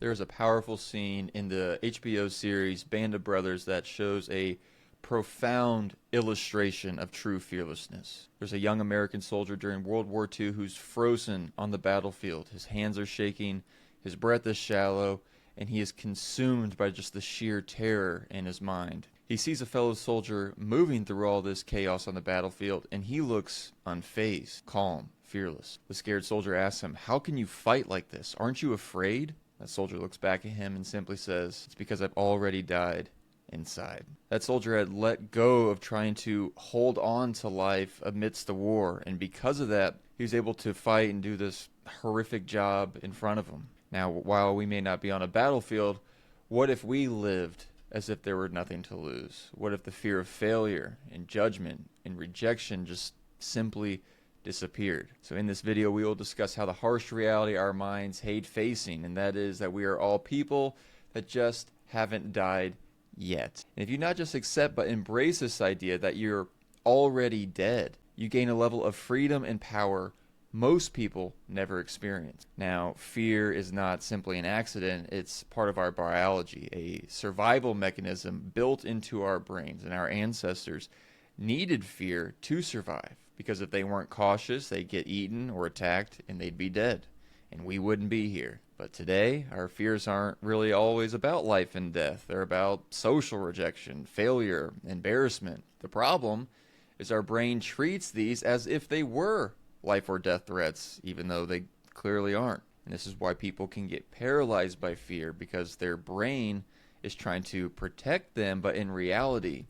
There's a powerful scene in the HBO series Band of Brothers that shows a profound illustration of true fearlessness. There's a young American soldier during World War II who's frozen on the battlefield. His hands are shaking, his breath is shallow, and he is consumed by just the sheer terror in his mind. He sees a fellow soldier moving through all this chaos on the battlefield, and he looks unfazed, calm, fearless. The scared soldier asks him, "How can you fight like this? Aren't you afraid?" That soldier looks back at him and simply says, "It's because I've already died inside." That soldier had let go of trying to hold on to life amidst the war, and because of that, he was able to fight and do this horrific job in front of him. Now, while we may not be on a battlefield, what if we lived as if there were nothing to lose? What if the fear of failure and judgment and rejection just simply disappeared? So in this video, we will discuss how the harsh reality our minds hate facing, and that is that we are all people that just haven't died yet. And if you not just accept but embrace this idea that you're already dead, you gain a level of freedom and power most people never experience. Now, fear is not simply an accident, it's part of our biology, a survival mechanism built into our brains, and our ancestors needed fear to survive, because if they weren't cautious, they'd get eaten or attacked and they'd be dead, and we wouldn't be here. But today, our fears aren't really always about life and death. They're about social rejection, failure, embarrassment. The problem is our brain treats these as if they were life or death threats, even though they clearly aren't. And this is why people can get paralyzed by fear, because their brain is trying to protect them, but in reality,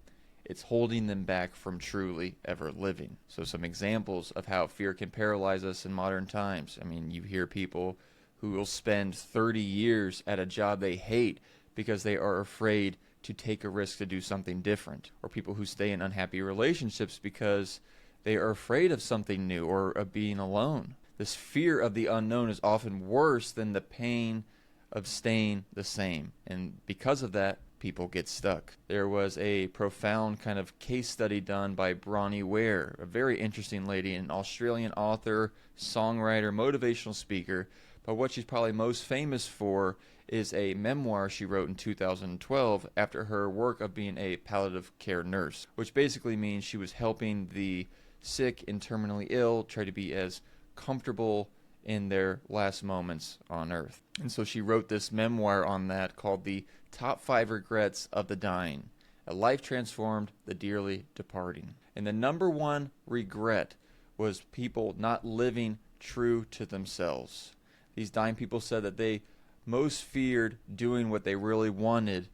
it's holding them back from truly ever living. So some examples of how fear can paralyze us in modern times. I mean, you hear people who will spend 30 years at a job they hate because they are afraid to take a risk to do something different. Or people who stay in unhappy relationships because they are afraid of something new or of being alone. This fear of the unknown is often worse than the pain of staying the same. And because of that, people get stuck. There was a profound kind of case study done by Bronnie Ware, a very interesting lady, an Australian author, songwriter, motivational speaker. But what she's probably most famous for is a memoir she wrote in 2012 after her work of being a palliative care nurse, which basically means she was helping the sick and terminally ill try to be as comfortable in their last moments on earth. And so she wrote this memoir on that called The Top 5 Regrets of the Dying, A Life Transformed, the Dearly Departing. And the number one regret was people not living true to themselves. These dying people said that they most feared doing what they really wanted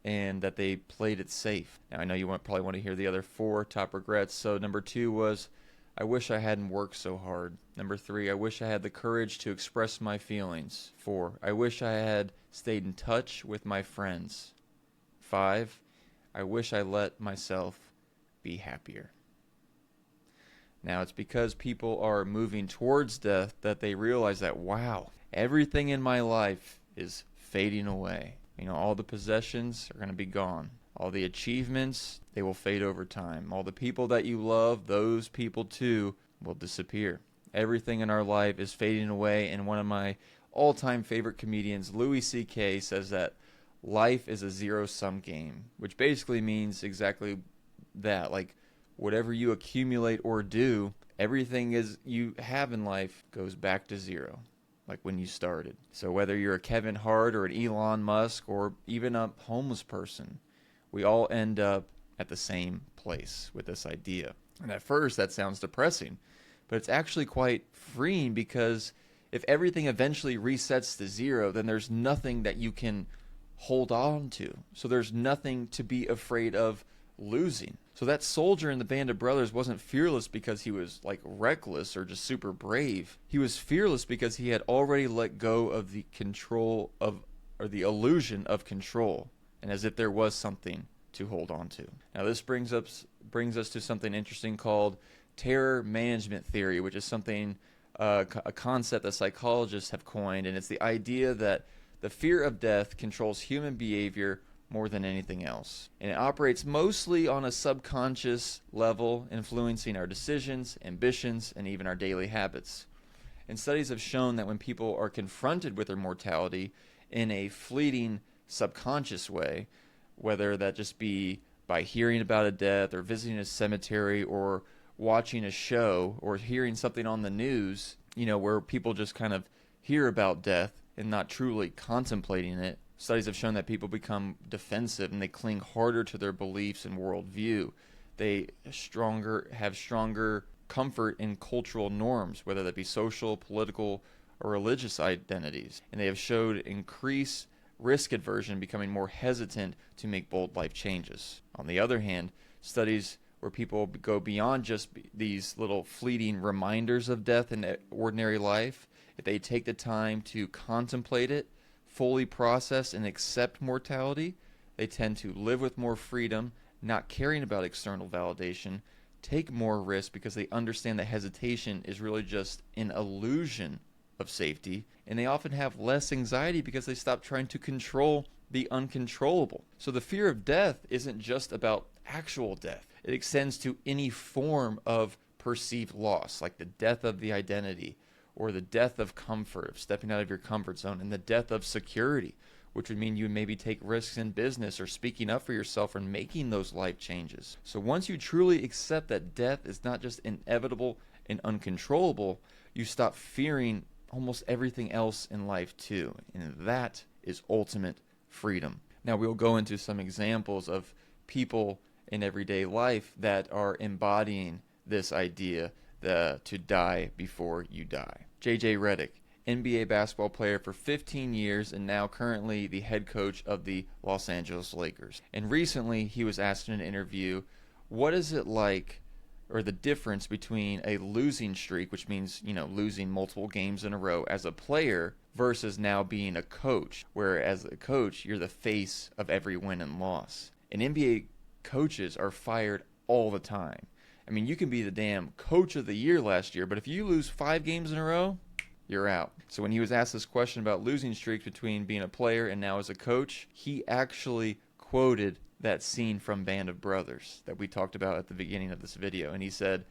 and that they played it safe. Now, I know you probably want to hear the other 4 top regrets. So number 2 was, I wish I hadn't worked so hard. Number 3, I wish I had the courage to express my feelings. 4, I wish I had stayed in touch with my friends. 5, I wish I let myself be happier. Now, it's because people are moving towards death that they realize that, wow, everything in my life is fading away. You know, all the possessions are going to be gone. All the achievements, they will fade over time. All the people that you love, those people too, will disappear. Everything in our life is fading away, and one of my all-time favorite comedians, Louis C.K., says that life is a zero-sum game, which basically means exactly that. Like, whatever you accumulate or do, everything you have in life goes back to zero, like when you started. So whether you're a Kevin Hart or an Elon Musk or even a homeless person, we all end up at the same place with this idea. And at first that sounds depressing, but it's actually quite freeing, because if everything eventually resets to zero, then there's nothing that you can hold on to. So there's nothing to be afraid of losing. So that soldier in the Band of Brothers wasn't fearless because he was like reckless or just super brave. He was fearless because he had already let go of the control of, or the illusion of control, and as if there was something to hold on to. Now this brings us to something interesting called terror management theory, which is something a concept that psychologists have coined, and it's the idea that the fear of death controls human behavior more than anything else. And it operates mostly on a subconscious level, influencing our decisions, ambitions, and even our daily habits. And studies have shown that when people are confronted with their mortality, in a fleeting subconscious way, whether that just be by hearing about a death or visiting a cemetery or watching a show or hearing something on the news, where people just kind of hear about death and not truly contemplating it. Studies have shown that people become defensive and they cling harder to their beliefs and worldview. They have stronger comfort in cultural norms, whether that be social, political, or religious identities. And they have showed increased risk aversion, becoming more hesitant to make bold life changes. On the other hand, studies where people go beyond just these little fleeting reminders of death in ordinary life, if they take the time to contemplate it, fully process and accept mortality, they tend to live with more freedom, not caring about external validation, take more risk because they understand that hesitation is really just an illusion of safety, and they often have less anxiety because they stop trying to control the uncontrollable. So the fear of death isn't just about actual death. It extends to any form of perceived loss, like the death of the identity, or the death of comfort, of stepping out of your comfort zone, and the death of security, which would mean you maybe take risks in business or speaking up for yourself and making those life changes. So once you truly accept that death is not just inevitable and uncontrollable, you stop fearing almost everything else in life too. And that is ultimate freedom. Now we'll go into some examples of people in everyday life that are embodying this idea to die before you die. J.J. Redick, NBA basketball player for 15 years and now currently the head coach of the Los Angeles Lakers. And recently he was asked in an interview, what is it like, or the difference between a losing streak, which means, losing multiple games in a row as a player, versus now being a coach, where as a coach, you're the face of every win and loss. And NBA coaches are fired all the time. I mean, you can be the damn coach of the year last year, but if you lose 5 games in a row, you're out. So when he was asked this question about losing streaks between being a player and now as a coach, he actually quoted that scene from Band of Brothers that we talked about at the beginning of this video. And he said,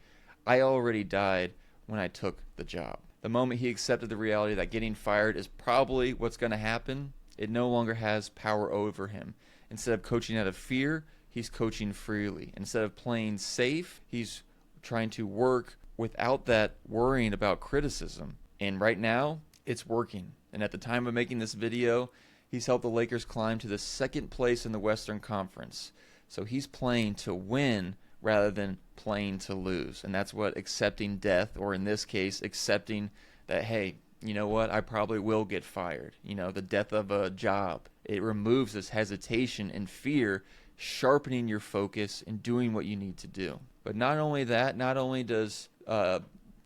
I already died when I took the job. The moment he accepted the reality that getting fired is probably what's going to happen, it no longer has power over him. Instead of coaching out of fear, he's coaching freely. Instead of playing safe, he's trying to work without that worrying about criticism. And right now, it's working. And at the time of making this video, he's helped the Lakers climb to the 2nd place in the Western Conference. So he's playing to win rather than playing to lose. And that's what accepting death, or in this case, accepting that, hey, you know what, I probably will get fired. The death of a job. It removes this hesitation and fear, sharpening your focus and doing what you need to do. But not only that, not only does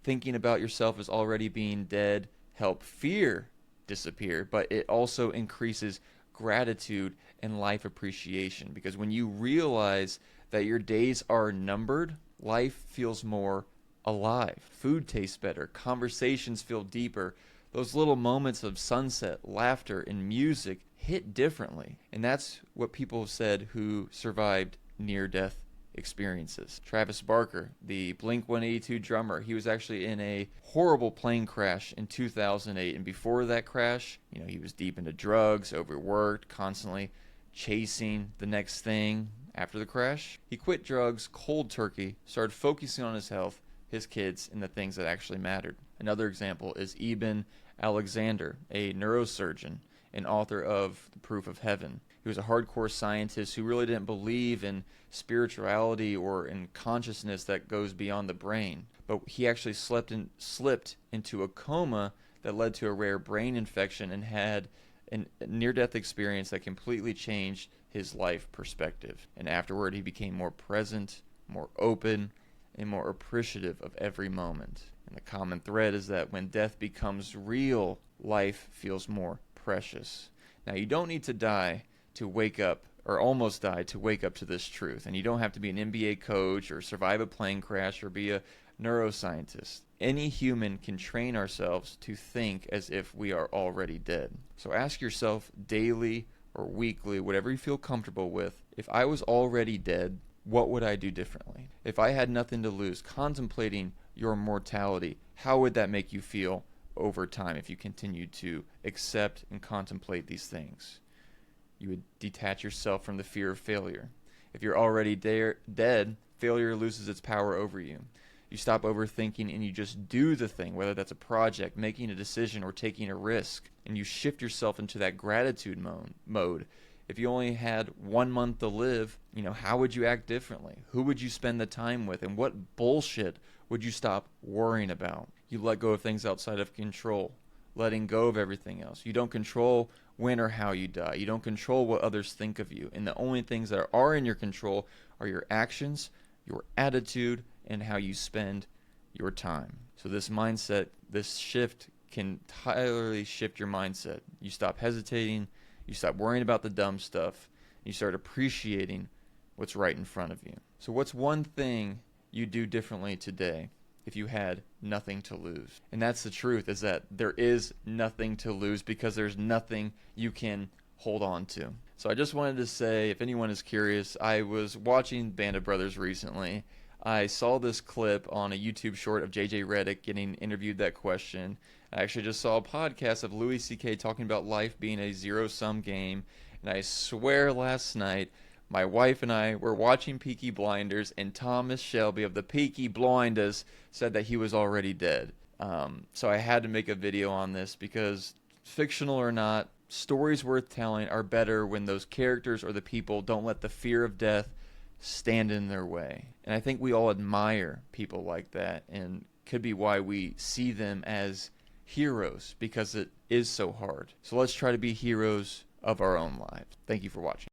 thinking about yourself as already being dead help fear disappear, but it also increases gratitude and life appreciation, because when you realize that your days are numbered, life feels more alive. Food tastes better, conversations feel deeper. Those little moments of sunset, laughter, and music hit differently. And that's what people have said who survived near-death experiences. Travis Barker, the Blink-182 drummer, he was actually in a horrible plane crash in 2008. And before that crash, he was deep into drugs, overworked, constantly chasing the next thing. After the crash, he quit drugs cold turkey, started focusing on his health, his kids, and the things that actually mattered. Another example is Eben Alexander, a neurosurgeon and author of The Proof of Heaven. He was a hardcore scientist who really didn't believe in spirituality or in consciousness that goes beyond the brain. But he actually slipped into a coma that led to a rare brain infection and had a near-death experience that completely changed his life perspective. And afterward, he became more present, more open, and more appreciative of every moment. And the common thread is that when death becomes real, life feels more precious. Now, you don't need to die to wake up, or almost die to wake up to this truth. And you don't have to be an NBA coach or survive a plane crash or be a neuroscientist. Any human can train ourselves to think as if we are already dead. So ask yourself daily or weekly, whatever you feel comfortable with, if I was already dead, what would I do differently? If I had nothing to lose, contemplating your mortality, how would that make you feel over time if you continue to accept and contemplate these things. You would detach yourself from the fear of failure. If you're already dead, failure loses its power over you. You stop overthinking and you just do the thing, whether that's a project, making a decision, or taking a risk. And you shift yourself into that gratitude mode. If you only had 1 month to live, how would you act differently? Who would you spend the time with? And what bullshit would you stop worrying about? You let go of things outside of control, letting go of everything else. You don't control when or how you die. You don't control what others think of you. And the only things that are in your control are your actions, your attitude, and how you spend your time. So this mindset, this shift can entirely shift your mindset. You stop hesitating, you stop worrying about the dumb stuff, and you start appreciating what's right in front of you. So what's one thing you do differently today if you had nothing to lose? And that's the truth, is that there is nothing to lose because there's nothing you can hold on to. So I just wanted to say, if anyone is curious, I was watching Band of Brothers recently. I saw this clip on a YouTube short of JJ Redick getting interviewed that question. I actually just saw a podcast of Louis C.K. talking about life being a zero-sum game. And I swear last night, my wife and I were watching Peaky Blinders, and Thomas Shelby of the Peaky Blinders said that he was already dead. So I had to make a video on this because, fictional or not, stories worth telling are better when those characters or the people don't let the fear of death stand in their way. And I think we all admire people like that, and could be why we see them as heroes, because it is so hard. So let's try to be heroes of our own lives. Thank you for watching.